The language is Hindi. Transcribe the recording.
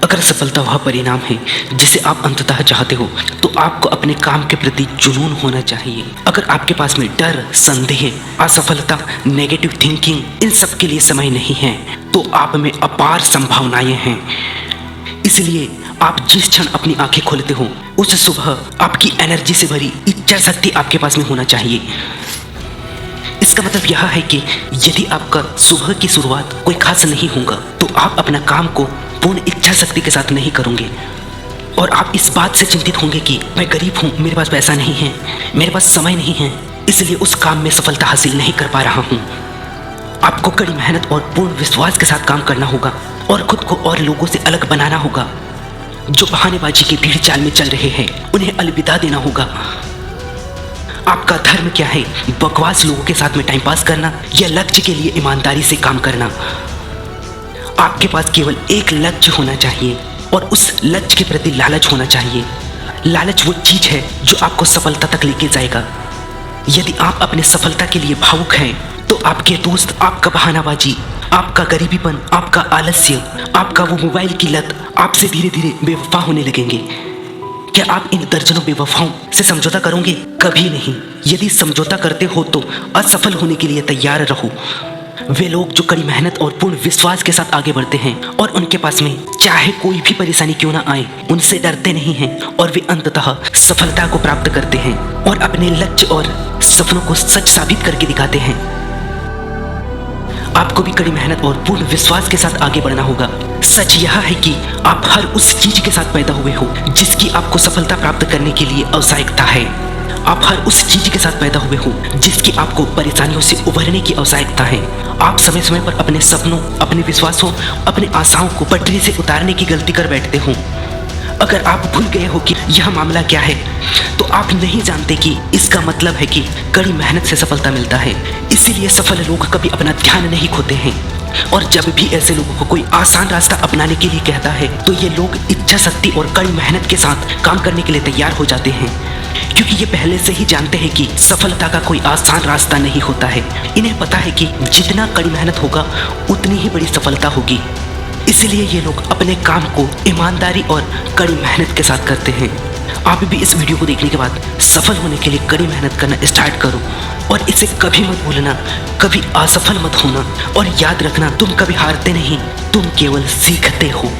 अगर सफलता वह परिणाम है जिसे आप अंततः चाहते हो, तो आपको अपने काम के प्रति जुनून होना चाहिए। अगर आपके पास में डर, संदेह, असफलता, नेगेटिव थिंकिंग, इन सब के लिए समय नहीं है, तो आप में अपार संभावनाएं हैं। इसलिए आप जिस क्षण अपनी आंखें खोलते हो, उस सुबह आपकी एनर्जी से भरी इच्छा शक्ति आपके पास में होना चाहिए। इसका मतलब यह है कि यदि आपका सुबह की शुरुआत कोई खास नहीं होगा, तो आप अपना काम को पूर्ण इच्छा शक्ति के साथ नहीं करोगे और आप इस बात से चिंतित होंगे कि मैं गरीब हूँ, मेरे पास पैसा नहीं है, मेरे पास समय नहीं है, इसलिए उस काम में सफलता हासिल नहीं कर पा रहा हूँ। आपको कड़ी मेहनत और पूर्ण विश्वास के साथ काम करना होगा और खुद को और लोगों से अलग बनाना होगा। जो बहानेबाजी की भीड़ चाल में चल रहे हैं, उन्हें अलविदा देना होगा। आपका धर्म क्या है? बकवास लोगों के साथ में टाइम पास करना या लक्ष्य के लिए ईमानदारी से काम करना? आपके पास केवल एक लक्ष्य होना चाहिए और उस लक्ष्य के प्रति लालच होना चाहिए। लालच वो चीज है जो आपको सफलता तक लेके जाएगा। यदि आप अपने सफलता के लिए भावुक हैं, तो आपके दोस्त आपका बहानाबाजी, आपका गरीबीपन, आपका आलस्य, आपका वो मोबाइल की लत आपसे धीरे धीरे बेवफा होने लगेंगे। क्या आप इन दर्जनों बेवफाओं से समझौता करोगे? कभी नहीं। यदि समझौता करते हो तो असफल होने के लिए तैयार रहो। वे लोग जो कड़ी मेहनत और पूर्ण विश्वास के साथ आगे बढ़ते हैं और उनके पास में चाहे कोई भी परेशानी क्यों ना आए, उनसे डरते नहीं हैं और वे अंततः सफलता को प्राप्त करते हैं और अपने लक्ष्य और सपनों को सच साबित करके दिखाते हैं। आपको भी कड़ी मेहनत और पूर्ण विश्वास के साथ आगे बढ़ना होगा। सच यह है कि आप हर उस चीज के साथ पैदा हुए हो जिसकी आपको सफलता प्राप्त करने के लिए आवश्यकता है। आप हर उस चीज के साथ पैदा हुए हो जिसकी आपको परेशानियों से उभरने की आवश्यकता है। आप समय समय पर अपने सपनों, अपने विश्वासों, अपने आशाओं को पटरी से उतारने की गलती कर बैठते हो। अगर आप भूल गए हो कि यह मामला क्या है, तो आप नहीं जानते कि इसका मतलब है कि कड़ी मेहनत से सफलता मिलता है। इसीलिए सफल लोग कभी अपना ध्यान नहीं खोते हैं और जब भी ऐसे लोगों को कोई आसान रास्ता अपनाने के लिए कहता है, तो ये लोग इच्छा शक्ति और कड़ी मेहनत के साथ काम करने के लिए तैयार हो जाते हैं, क्योंकि ये पहले से ही जानते हैं कि सफलता का कोई आसान रास्ता नहीं होता है। इन्हें पता है कि जितना कड़ी मेहनत होगा, उतनी ही बड़ी सफलता होगी। इसलिए ये लोग अपने काम को ईमानदारी और कड़ी मेहनत के साथ करते हैं। आप भी इस वीडियो को देखने के बाद सफल होने के लिए कड़ी मेहनत करना स्टार्ट करो और इसे कभी मत भूलना, कभी असफल मत होना और याद रखना, तुम कभी हारते नहीं, तुम केवल सीखते हो।